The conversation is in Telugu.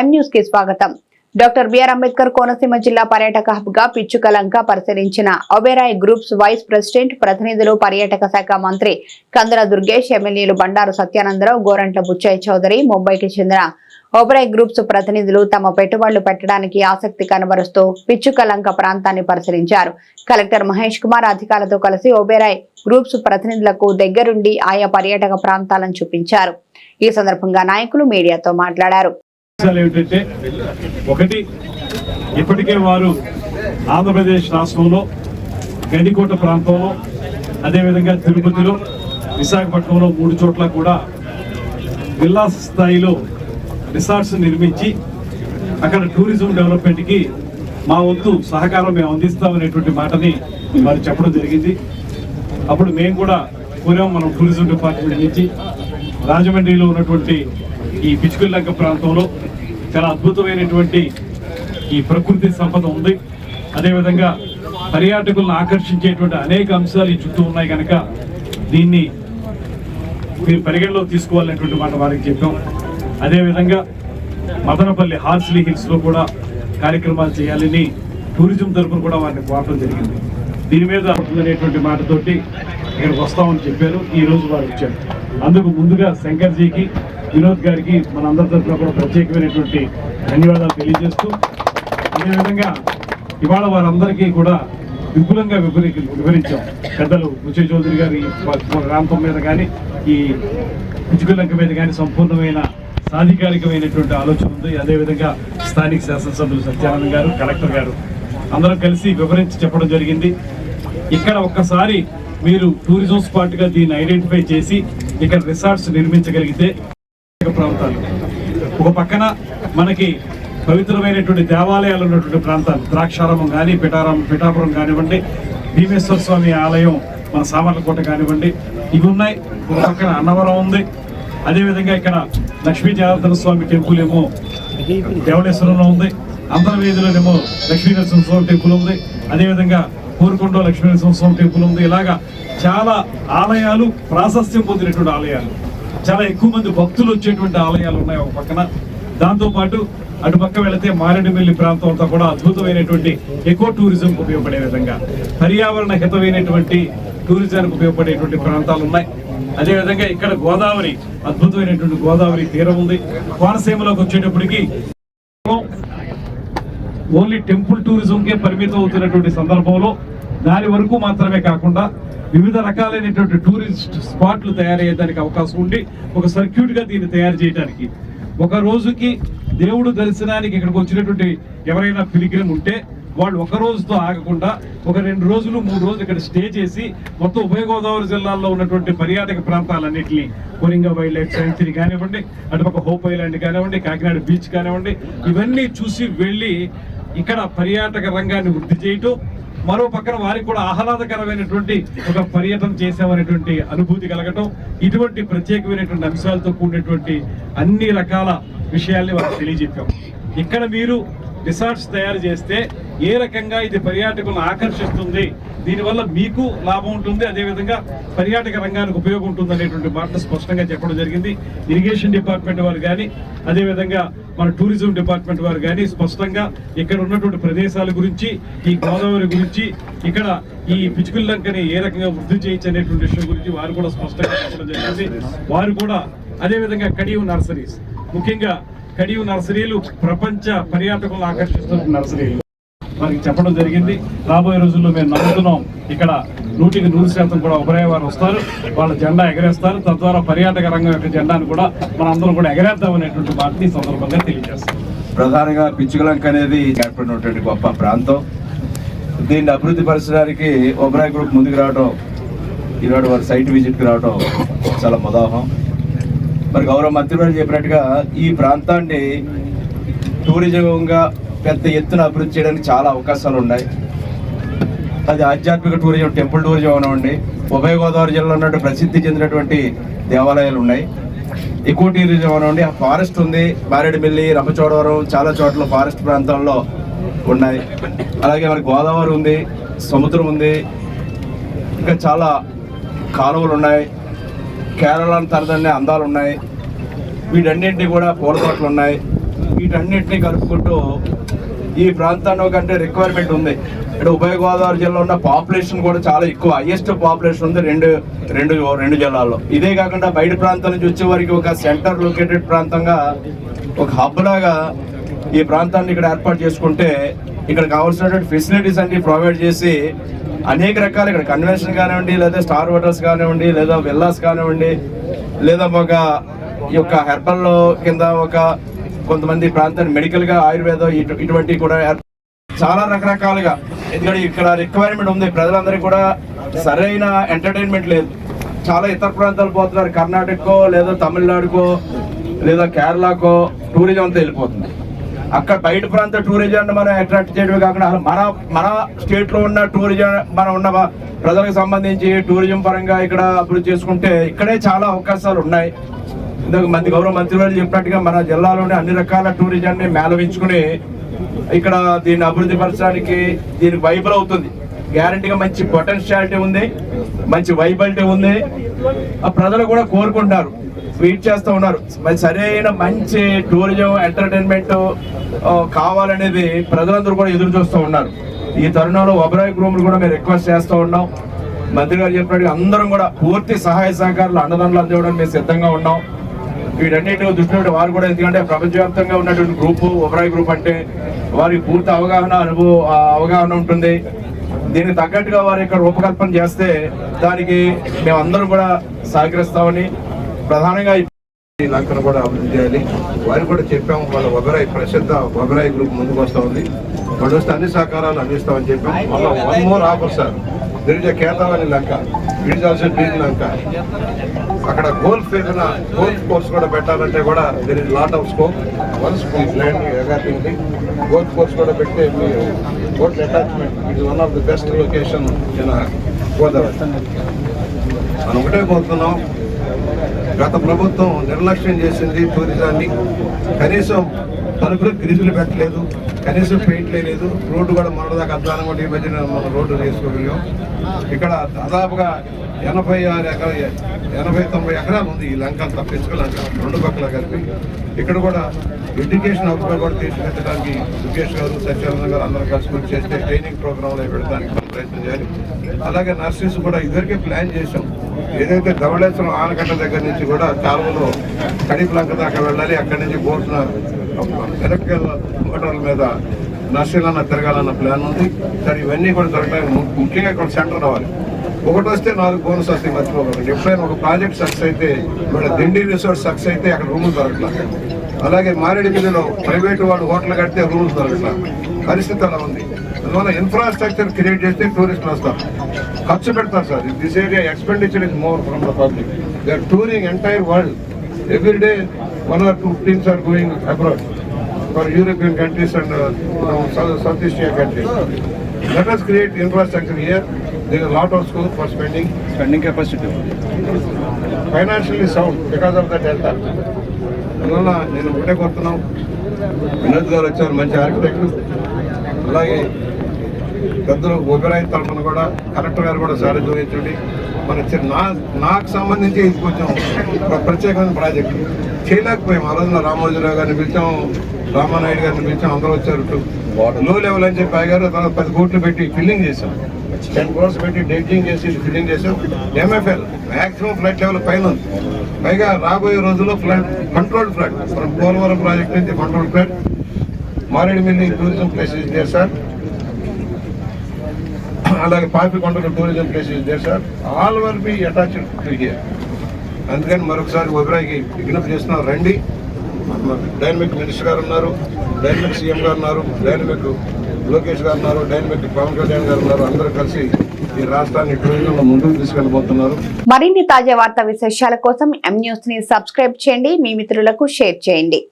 ఎం న్యూస్ కి స్వాగతం. డాక్టర్ బిఆర్ అంబేద్కర్ కోనసీమ జిల్లా పర్యాటక హబ్ గా పిచ్చుకలంక పరిశీలించిన ఒబెరాయ్ గ్రూప్స్ వైస్ ప్రెసిడెంట్ ప్రతినిధులు, పర్యాటక శాఖ మంత్రి కందుల దుర్గేష్, ఎమ్మెల్యేలు బండారు సత్యానందరావు, గోరంట్ల బుచ్చయ్య చౌదరి, ముంబైకి చెందిన ఒబెరాయ్ గ్రూప్స్ ప్రతినిధులు తమ పెట్టుబడులు పెట్టడానికి ఆసక్తి కనబరుస్తూ పిచ్చుకలంక ప్రాంతాన్ని పరిశీలించారు. కలెక్టర్ మహేష్ కుమార్ అధికారులతో కలిసి ఒబెరాయ్ గ్రూప్స్ ప్రతినిధులకు దగ్గరుండి ఆయా పర్యాటక ప్రాంతాలను చూపించారు. ఈ సందర్భంగా నాయకులు మీడియాతో మాట్లాడారు. ఒకటి, ఇప్పటికే వారు ఆంధ్రప్రదేశ్ రాష్ట్రంలో గండికోట ప్రాంతంలో, అదేవిధంగా తిరుపతిలో, విశాఖపట్నంలో 3 చోట్ల కూడా జిల్లా స్థాయిలో రిసార్ట్స్ నిర్మించి అక్కడ టూరిజం డెవలప్మెంట్కి మా వంతు సహకారం మేము అందిస్తామనేటువంటి మాటని వారు చెప్పడం జరిగింది. అప్పుడు మేము కూడా కోరాం, మనం టూరిజం డిపార్ట్మెంట్ నుంచి రాజమండ్రిలో ఉన్నటువంటి ఈ పిచ్చుకలంక ప్రాంతంలో చాలా అద్భుతమైనటువంటి ఈ ప్రకృతి సంపద ఉంది. అదేవిధంగా పర్యాటకులను ఆకర్షించేటువంటి అనేక అంశాలు ఈ చుట్టూ ఉన్నాయి కనుక దీన్ని మీరు పరిగణలో తీసుకోవాలనేటువంటి మాట వారికి చెప్పాం. అదేవిధంగా మదనపల్లి హార్స్లీ హిల్స్లో కూడా కార్యక్రమాలు చేయాలని టూరిజం తరఫున కూడా వారిని కోరడం జరిగింది. దీని మీద ఉంటుందనేటువంటి మాటతోటి ఇక్కడికి వస్తామని చెప్పారు. ఈ రోజు వారు వచ్చారు. అందుకు ముందుగా శంకర్జీకి, వినోద్ గారికి మన అందరి తరఫున కూడా ప్రత్యేకమైనటువంటి ధన్యవాదాలు తెలియజేస్తూ, అదేవిధంగా ఇవాళ వారందరికీ కూడా విపులంగా వివరించాం. పెద్దలు బుచ్చయ్య చౌదరి గారి ప్రాంతం మీద కానీ, ఈ పిచ్చుకలంక మీద కానీ సంపూర్ణమైన సాధికారికమైనటువంటి ఆలోచన ఉంది. అదేవిధంగా స్థానిక శాసనసభ్యులు సత్యానంద గారు, కలెక్టర్ గారు అందరం కలిసి వివరించి చెప్పడం జరిగింది. ఇక్కడ ఒక్కసారి మీరు టూరిజం స్పాట్గా దీన్ని ఐడెంటిఫై చేసి ఇక్కడ రిసార్ట్స్ నిర్మించగలిగితే, ప్రాంతాలు ఒక పక్కన మనకి పవిత్రమైనటువంటి దేవాలయాలు ఉన్నటువంటి ప్రాంతాలు, ద్రాక్షారామం కానీ, పిఠాపురం కానివ్వండి, భీమేశ్వర స్వామి ఆలయం మన సామర్లకోట కానివ్వండి, ఇవి ఉన్నాయి. ఒక పక్కన అన్నవరం ఉంది. అదేవిధంగా ఇక్కడ లక్ష్మీ జనార్దన స్వామి టెంపుల్ ఏమో దేవళేశ్వరంలో ఉంది. అంతర్వేదిలోనేమో లక్ష్మీ నరసింహస్వామి టెంపుల్ ఉంది. అదేవిధంగా కోరుకొండ లక్ష్మీ నరసింహస్వామి టెంపుల్ ఉంది. ఇలాగా చాలా ఆలయాలు, ప్రాశస్త్యం పొందినటువంటి ఆలయాలు, చాలా ఎక్కువ మంది భక్తులు వచ్చేటువంటి ఆలయాలు ఉన్నాయి ఒక పక్కన. దాంతోపాటు అటుపక్క వెళితే మారేడుమిల్లి ప్రాంతం అంతా కూడా అద్భుతమైనటువంటి ఎకో టూరిజంకు ఉపయోగపడే విధంగా, పర్యావరణ హితమైనటువంటి టూరిజానికి ఉపయోగపడేటువంటి ప్రాంతాలు ఉన్నాయి. అదేవిధంగా ఇక్కడ గోదావరి, అద్భుతమైనటువంటి గోదావరి తీరం ఉంది. కోనసీమలోకి వచ్చేటప్పటికి ఓన్లీ టెంపుల్ టూరిజంకే పరిమితం అవుతున్నటువంటి సందర్భంలో దాని వరకు మాత్రమే కాకుండా వివిధ రకాలైనటువంటి టూరిస్ట్ స్పాట్లు తయారయ్యేదానికి అవకాశం ఉండి, ఒక సర్క్యూట్గా దీన్ని తయారు చేయడానికి, ఒక రోజుకి దేవుడు దర్శనానికి ఇక్కడికి వచ్చినటువంటి ఎవరైనా పిలిగ్రిమ్ ఉంటే వాళ్ళు ఒక రోజుతో ఆగకుండా ఒక 2 రోజులు 3 రోజులు ఇక్కడ స్టే చేసి మొత్తం ఉభయ గోదావరి జిల్లాల్లో ఉన్నటువంటి పర్యాటక ప్రాంతాలన్నింటినీ, కోరింగ వైల్డ్ లైఫ్ సాంక్చురీ కానివ్వండి, అటుపక్క హోప్ ఐలాండ్ కానివ్వండి, కాకినాడ బీచ్ కానివ్వండి, ఇవన్నీ చూసి వెళ్ళి ఇక్కడ పర్యాటక రంగాన్ని వృద్ధి చేయటం, మరో పక్కన వారికి కూడా ఆహ్లాదకరమైనటువంటి ఒక పర్యటన చేసామనేటువంటి అనుభూతి కలగటం, ఇటువంటి ప్రత్యేకమైనటువంటి అంశాలతో కూడినటువంటి అన్ని రకాల విషయాల్ని వారికి తెలియజెప్పాం. ఇక్కడ మీరు రిసార్ట్స్ తయారు చేస్తే ఏ రకంగా ఇది పర్యాటకులను ఆకర్షిస్తుంది, దీనివల్ల మీకు లాభం ఉంటుంది, అదేవిధంగా పర్యాటక రంగానికి ఉపయోగం ఉంటుంది అనేటువంటి మాటలు స్పష్టంగా చెప్పడం జరిగింది. ఇరిగేషన్ డిపార్ట్మెంట్ వారు కానీ, అదేవిధంగా మన టూరిజం డిపార్ట్మెంట్ వారు కానీ స్పష్టంగా ఇక్కడ ఉన్నటువంటి ప్రదేశాల గురించి, ఈ గోదావరి గురించి, ఇక్కడ ఈ పిచ్చుకలంకని ఏ రకంగా వృద్ధి చేయొచ్చు అనేటువంటి విషయం గురించి వారు కూడా స్పష్టంగా చెప్పడం జరిగింది. వారు కూడా అదేవిధంగా కడియం నర్సరీస్, ముఖ్యంగా కడియం నర్సరీలు ప్రపంచ పర్యాటకులను ఆకర్షిస్తున్న నర్సరీలు వారికి చెప్పడం జరిగింది. రాబోయే రోజుల్లో మేము నమ్ముతున్నాం ఇక్కడ 100% కూడా ఒబెరాయ్ వారు వస్తారు, వాళ్ళ జెండా ఎగరేస్తారు. తద్వారా పర్యాటక రంగం యొక్క జెండాను కూడా మన అందరం కూడా ఎగరేద్దామనేటువంటి మాటని సందర్భంగా తెలియజేస్తాం. ప్రధానంగా పిచ్చుకలంక అనేది ఏర్పడినటువంటి గొప్ప ప్రాంతం. దీన్ని అభివృద్ధి పరచడానికి ఒబెరాయ్ గ్రూప్ ముందుకు రావడం, ఈనాడు వారి సైట్ విజిట్కి రావడం చాలా ముదాహం. మరి గౌరవ మంత్రి గారు చెప్పినట్టుగా ఈ ప్రాంతాన్ని టూరిజంగా పెద్ద ఎత్తున అభివృద్ధి చేయడానికి చాలా అవకాశాలు ఉన్నాయి. అది ఆధ్యాత్మిక టూరిజం, టెంపుల్ టూరిజం అవనండి, ఉభయ గోదావరి జిల్లాలో ఉన్నటువంటి ప్రసిద్ధి చెందినటువంటి దేవాలయాలు ఉన్నాయి. ఎకో టూరిజం అవనండి, ఫారెస్ట్ ఉంది, మారేడుమిల్లి, రంపచోడవరం, చాలా చోట్ల ఫారెస్ట్ ప్రాంతాల్లో ఉన్నాయి. అలాగే మనకి గోదావరి ఉంది, సముద్రం ఉంది, ఇంకా చాలా కాలువలు ఉన్నాయి. కేరళ తరదన్నే అందాలు ఉన్నాయి. వీటన్నింటి కూడా పూల తోటలు ఉన్నాయి. వీటన్నిటిని కలుపుకుంటూ ఈ ప్రాంతాన్ని కంటే రిక్వైర్మెంట్ ఉంది. ఇక్కడ ఉభయ గోదావరి జిల్లా ఉన్న పాపులేషన్ కూడా చాలా ఎక్కువ, హైయెస్ట్ పాపులేషన్ ఉంది రెండు జిల్లాల్లో. ఇదే కాకుండా బయట ప్రాంతాల నుంచి వచ్చే వారికి ఒక సెంటర్ లొకేటెడ్ ప్రాంతంగా ఒక హబ్ లాగా ఈ ప్రాంతాన్ని ఇక్కడ ఏర్పాటు చేసుకుంటే ఇక్కడ కావాల్సినటువంటి ఫెసిలిటీస్ అన్ని ప్రొవైడ్ చేసి అనేక రకాల ఇక్కడ కన్వెన్షన్ కానివ్వండి, లేదా స్టార్ హోటల్స్ కానివ్వండి, లేదా విల్లాస్ కానివ్వండి, లేదా ఒక ఈ యొక్క హెర్బల్ కింద ఒక కొంతమంది ప్రాంతాన్ని మెడికల్గా ఆయుర్వేదం ఇటువంటి కూడా చాలా రకరకాలుగా ఎందుకంటే ఇక్కడ రిక్వైర్మెంట్ ఉంది. ప్రజలందరికీ కూడా సరైన ఎంటర్టైన్మెంట్ లేదు. చాలా ఇతర ప్రాంతాలు పోతున్నారు, కర్ణాటకకో లేదా తమిళనాడుకో లేదా కేరళకో టూరిజం అంతా వెళ్ళిపోతుంది. అక్కడ బయట ప్రాంత టూరిజం మనం అట్రాక్ట్ చేయడమే కాకుండా మన స్టేట్లో ఉన్న టూరిజం మనం ఉన్న ప్రజలకు సంబంధించి టూరిజం పరంగా ఇక్కడ అభివృద్ధి చేసుకుంటే ఇక్కడే చాలా అవకాశాలు ఉన్నాయి. ఇంతకు గౌరవ మంత్రి గారు చెప్పినట్టుగా మన జిల్లాలోని అన్ని రకాల టూరిజాన్ని మేళవించుకుని ఇక్కడ దీన్ని అభివృద్ధి పరచడానికి దీనికి వైబల్ అవుతుంది. గ్యారంటీగా మంచి పొటెన్షియాలిటీ ఉంది, మంచి వైబిలిటీ ఉంది. ఆ ప్రజలు కూడా కోరుకుంటున్నారు, వెయిట్ చేస్తూ ఉన్నారు. సరైన మంచి టూరిజం ఎంటర్టైన్మెంట్ కావాలనేది ప్రజలందరూ కూడా ఎదురు చూస్తూ ఉన్నారు. ఈ తరుణంలో ఒబెరాయ్ గ్రూపులు కూడా మేము రిక్వెస్ట్ చేస్తూ ఉన్నాం. మంత్రి గారు చెప్పినట్టు అందరం కూడా పూర్తి సహాయ సహకారాలు అండదండలు అందివ్వడానికి మేము సిద్ధంగా ఉన్నాం. వీటన్నిటి దృష్టిలో వారు కూడా, ఎందుకంటే ప్రపంచవ్యాప్తంగా ఉన్నటువంటి గ్రూపు ఒబెరాయ్ గ్రూప్ అంటే వారికి పూర్తి అవగాహన ఉంటుంది. దీనికి తగ్గట్టుగా వారు ఇక్కడ రూపకల్పన చేస్తే దానికి మేమందరం కూడా సహకరిస్తామని ప్రధానంగా లంకను కూడా అభివృద్ధి చేయాలి. వారికి కూడా చెప్పాము, వాళ్ళ ఒబెరాయ్ ప్రసిద్ధ ఒబెరాయ్ గ్రూప్ ముందుకు వస్తూ ఉంది. వాళ్ళు వస్తే అన్ని సహకారాలు అందిస్తామని చెప్పాం. మళ్ళీ one more offer sir, there is a Ketavani Lanka, it is also big Lanka. అక్కడ గోల్ఫ్ కోర్స్ కూడా పెట్టాలంటే కూడా there is lot of scope. Once మీ ప్లాన్ ఎగాటింగ్కి గోల్ఫ్ కోర్స్ కూడా పెడితే మీ boat attachment it is one of the best location in Godavari. మనం ఒకటే కోరుతున్నాం, గత ప్రభుత్వం నిర్లక్ష్యం చేసింది టూరిజాన్ని. కనీసం తలుపులకు గ్రిజులు పెట్టలేదు, కనీసం పెయింట్ లేదు. రోడ్డు కూడా మొన్నదాకా అధ్వానం కూడా ఈ మధ్యన మనం రోడ్డు వేసుకోగలిగాం. ఇక్కడ దాదాపుగా 80-90 ఎకరాలు ఉంది ఈ లంక అంతా, పిచ్చుక లంక రెండు పక్కల కలిపి. ఇక్కడ కూడా ఎడ్యుకేషన్ హబ్గా కూడా తీర్చిదిద్దడానికి సుకేష్ గారు, సత్యానంద గారు అందరూ కలిసి చేస్తే ట్రైనింగ్ ప్రోగ్రాంలో పెట్టడానికి ప్రయత్నం చేయాలి. అలాగే నర్సెస్ కూడా ఇదివరకే ప్లాన్ చేసాం. ఏదైతే ధవళేశ్వరం ఆనకట్ట దగ్గర నుంచి కూడా కాలువలో కడిపు లంక దాకా వెళ్ళాలి, అక్కడి నుంచి బోట్ల ఎలక్ట్రికల్ మోటార్ల మీద నర్సీలన్న తిరగాలన్న ప్లాన్ ఉంది. సరే ఇవన్నీ కూడా జరగడానికి ముఖ్యంగా ఇక్కడ సెంటర్ రావాలి. ఒకటి వస్తే 4 బోనస్ వస్తాయి, మర్చిపోకండి. ఎప్పుడైనా ఒక ప్రాజెక్ట్ సక్సెస్ అయితే, ఇక్కడ దిండి రిసార్ట్ సక్సెస్ అయితే అక్కడ రూములు దొరకట్లేదు. అలాగే మారేడుమిల్లిలో ప్రైవేటు వాళ్ళు హోటల్ కడితే రూమ్స్ దొరకట్లేదు. పరిస్థితి అలా ఉంది. అందువల్ల ఇన్ఫ్రాస్ట్రక్చర్ క్రియేట్ చేస్తే టూరిస్టులు వస్తారు, ఖర్చు పెడతారు sir. This area expenditure is more from the public. They are touring entire world. Every day 1 or 2 teams are going abroad for European countries and South Asia countries. Let us create infrastructure here. There is a lot of scope for spending capacity. Financially sound because of the delta. అందువల్ల నేను ఒకటే కోరుతున్నాం, వినోద్ గారు వచ్చారు, మంచి ఆర్కిటెక్ట్. అలాగే పెద్దలు ఒబెరాయ్ తరఫున కూడా కలెక్టర్ గారు కూడా సారథ్యం వహించండి. నాకు సంబంధించి ఇది కొంచెం ప్రత్యేకమైన ప్రాజెక్టు చేయలేకపోయాం. ఆ రోజున రామోజీరావు గారిని పిలిచాం, రామానాయుడు గారిని పిలిచాం, అందరూ వచ్చారు. లో లెవెల్ అని చెప్పి ఆగారు. తర్వాత 10 కోట్లు పెట్టి ఫిల్లింగ్ చేశాం, 10 crores పెట్టి డెడ్జింగ్ చేసి ఫిల్లింగ్ చేసాం. MFL మ్యాక్సిమం ఫ్లడ్ లెవెల్ పైన ఉంది. పైగా రాబోయే రోజుల్లో flood control flood Polavaram project నుంచి control flood. Maredumilli tourism place is there sir. అలాగే Papikondalu tourism place is there sir. All were be attached to here. అందుకని మరొకసారి ఒబెరాయ్కి విజ్ఞప్తి చేస్తున్నాం, రండి. డైనమిక్ మినిస్టర్ గారు ఉన్నారు, డైనమిక్ సీఎం గారు ఉన్నారు, డైనమిక్ లోకేష్ గారు ఉన్నారు, డైనమిక్ పవన్ కళ్యాణ్ గారు ఉన్నారు. అందరూ కలిసి ఈ రాష్ట్రాన్ని టూరిజంలో ముందుకు తీసుకెళ్లబోతున్నారు. మరిన్ని తాజా వార్తా విశేషాల కోసం M News ని సబ్స్క్రైబ్ చేయండి, మీ మిత్రులకు షేర్ చేయండి.